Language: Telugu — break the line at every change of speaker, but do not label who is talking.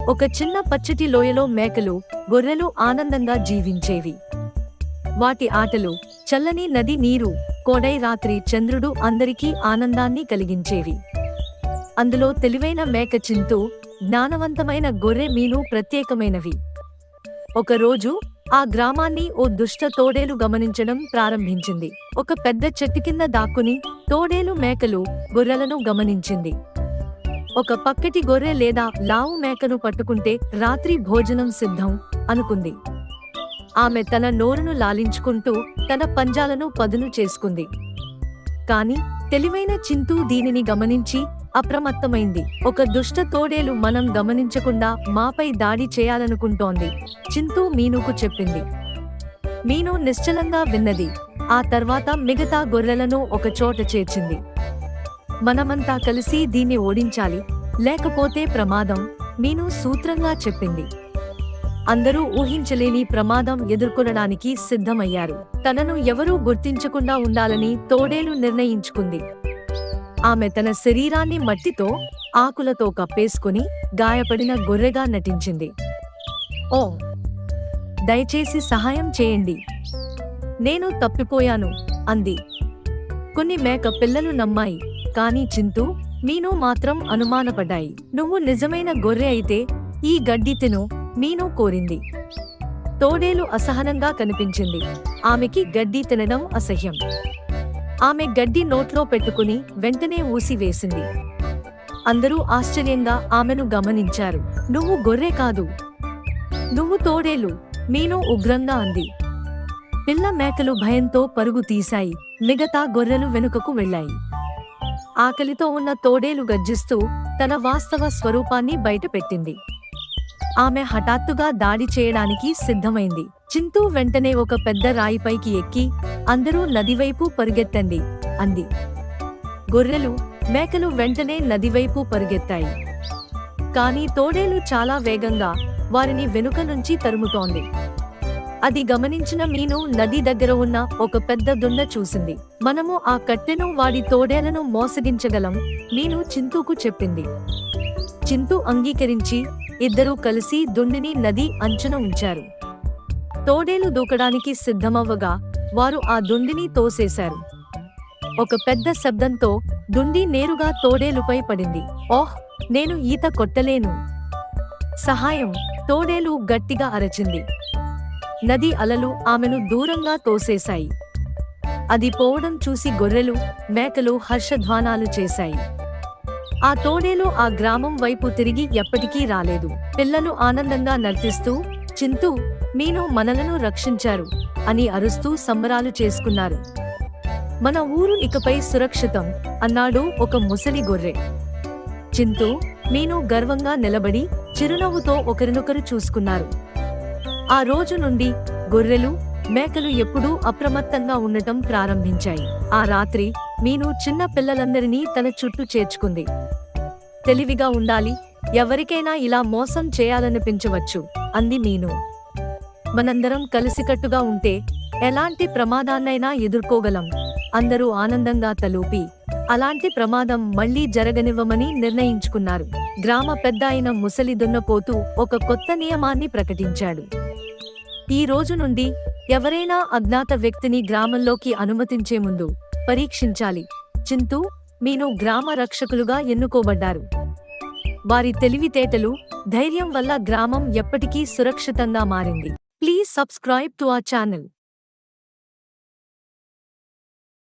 ఒక చిన్న పచ్చటి లోయలో మేకలు, గొర్రెలు ఆనందంగా జీవించేవి. వాటి ఆటలు, చల్లని నది నీరు, కోడై రాత్రి చంద్రుడు అందరికీ ఆనందాన్ని కలిగించేవి. అందులో తెలివైన మేక చింతూ, జ్ఞానవంతమైన గొర్రె మీను ప్రత్యేకమైనవి. ఒకరోజు ఆ గ్రామాన్ని ఓ దుష్ట తోడేలు గమనించడం ప్రారంభించింది. ఒక పెద్ద చెట్టు కింద దాక్కుని తోడేలు మేకలు, గొర్రెలను గమనించింది. ఒక పక్కటి గొర్రె లేదా లావు మేకను పట్టుకుంటే రాత్రి భోజనం సిద్ధం అనుకుంది. ఆమె తన నోరును లాలించుకుంటూ తన పంజాలను పదును చేసుకుంది. కాని తెలివైన చింతూ దీనిని గమనించి అప్రమత్తమైంది. ఒక దుష్ట తోడేలు మనం గమనించకుండా మాపై దాడి చేయాలనుకుంటోంది, చింతూ మీనుకు చెప్పింది. మీను నిశ్చలంగా విన్నది. ఆ తర్వాత మిగతా గొర్రెలను ఒక చోట చేర్చింది. మనమంతా కలిసి దీన్ని ఓడించాలి, లేకపోతే ప్రమాదం, మీను సూత్రంగా చెప్పింది. అందరూ ఊహించలేని ప్రమాదం ఎదుర్కొనడానికి సిద్ధమయ్యారు. తనను ఎవరూ గుర్తించకుండా ఉండాలని తోడేలు నిర్ణయించుకుంది. ఆమె తన శరీరాన్ని మట్టితో, ఆకులతో కప్పేసుకుని గాయపడిన గొర్రెగా నటించింది. ఓ, దయచేసి సహాయం చేయండి, నేను తప్పిపోయాను అంది. కొన్ని మేక పిల్లలు నమ్మాయి, కానీ చింతూ, మీను మాత్రం అనుమానపడ్డాయి. నువ్వు నిజమైన గొర్రె అయితే ఈ గడ్డి తిను, మీను కోరింది. తోడేలు అసహనంగా కనిపించింది. ఆమెకి గడ్డి తినడం అసహ్యం. ఆమె గడ్డి నోట్లో పెట్టుకుని వెంటనే ఊసివేసింది. అందరూ ఆశ్చర్యంగా ఆమెను గమనించారు. నువ్వు గొర్రె కాదు, నువ్వు తోడేలు, మీను ఉగ్రంగా అంది. పిల్ల మేకలు భయంతో పరుగు తీశాయి. మిగతా గొర్రెలు వెనుకకు వెళ్ళాయి. ఆకలితో ఉన్న తోడేలు గర్జిస్తూ తన వాస్తవ స్వరూపాన్ని బయటపెట్టింది. ఆమె హఠాత్తుగా దాడి చేయడానికి సిద్ధమైంది. చింతూ వెంటనే ఒక పెద్ద రాయిపైకి ఎక్కి, అందరూ నదివైపు పరుగెత్తండి అంది. గొర్రెలు, మేకలు వెంటనే నదివైపు పరుగెత్తాయి. కానీ తోడేలు చాలా వేగంగా వారిని వెనుక నుంచి తరుముతోంది. అది గమనించిన మీను నది దగ్గర ఉన్న ఒక పెద్ద దున్న చూసింది. మనము ఆ కట్టెను వాడి తోడేలను మోసగించగలం, మీను చింతూకు చెప్పింది. చింతూ అంగీకరించి ఇద్దరూ కలిసి దుండిని నది అంచున ఉంచారు. తోడేలు దూకడానికి సిద్ధమవ్వగా వారు ఆ దుండిని తోసేశారు. ఒక పెద్ద శబ్దంతో దుండి నేరుగా తోడేలుపై పడింది. ఓహ్, నేను ఈత కొట్టలేను, సహాయం, తోడేలు గట్టిగా అరచింది. నది అలలు ఆమెను దూరంగా తోసేశాయి. అది పోవడం చూసి గొర్రెలు, మేకలు హర్షధ్వానాలు చేశాయి. ఆ తోడేలు ఆ గ్రామం వైపు తిరిగి ఎప్పటికీ రాలేదు. పిల్లలు ఆనందంగా నర్తిస్తూ, చింతూ, మీను మనలను రక్షించారు అని అరుస్తూ సంబరాలు చేసుకున్నారు. మన ఊరు ఇకపై సురక్షితం అన్నాడు ఒక ముసలి గొర్రె. చింతూ, మీను గర్వంగా నిలబడి చిరునవ్వుతో ఒకరినొకరు చూసుకున్నారు. ఆ రోజు నుండి గొర్రెలు, మేకలు ఎప్పుడూ అప్రమత్తంగా ఉండటం ప్రారంభించాయి. ఆ రాత్రి మీను చిన్న పిల్లలందరినీ తన చుట్టూ చేర్చుకుంది. తెలివిగా ఉండాలి, ఎవరికైనా ఇలా మోసం చేయాలనిపించవచ్చు అంది మీను. మనందరం కలిసికట్టుగా ఉంటే ఎలాంటి ప్రమాదాన్నైనా ఎదుర్కోగలం. అందరూ ఆనందంగా తలూపి అలాంటి ప్రమాదం మళ్లీ జరగనివ్వమని నిర్ణయించుకున్నారు. గ్రామ పెద్ద అయిన ముసలి దున్నపోతూ ఒక కొత్త నియమాన్ని ప్రకటించాడు. ఈ రోజు నుండి ఎవరైనా అజ్ఞాత వ్యక్తిని గ్రామంలోకి అనుమతించే ముందు పరీక్షించాలి. చింతూ, మీను గ్రామ రక్షకులుగా ఎన్నుకోబడ్డారు. వారి తెలివితేటలు, ధైర్యం వల్ల గ్రామం ఎప్పటికీ సురక్షితంగా మారింది. Please subscribe to our channel.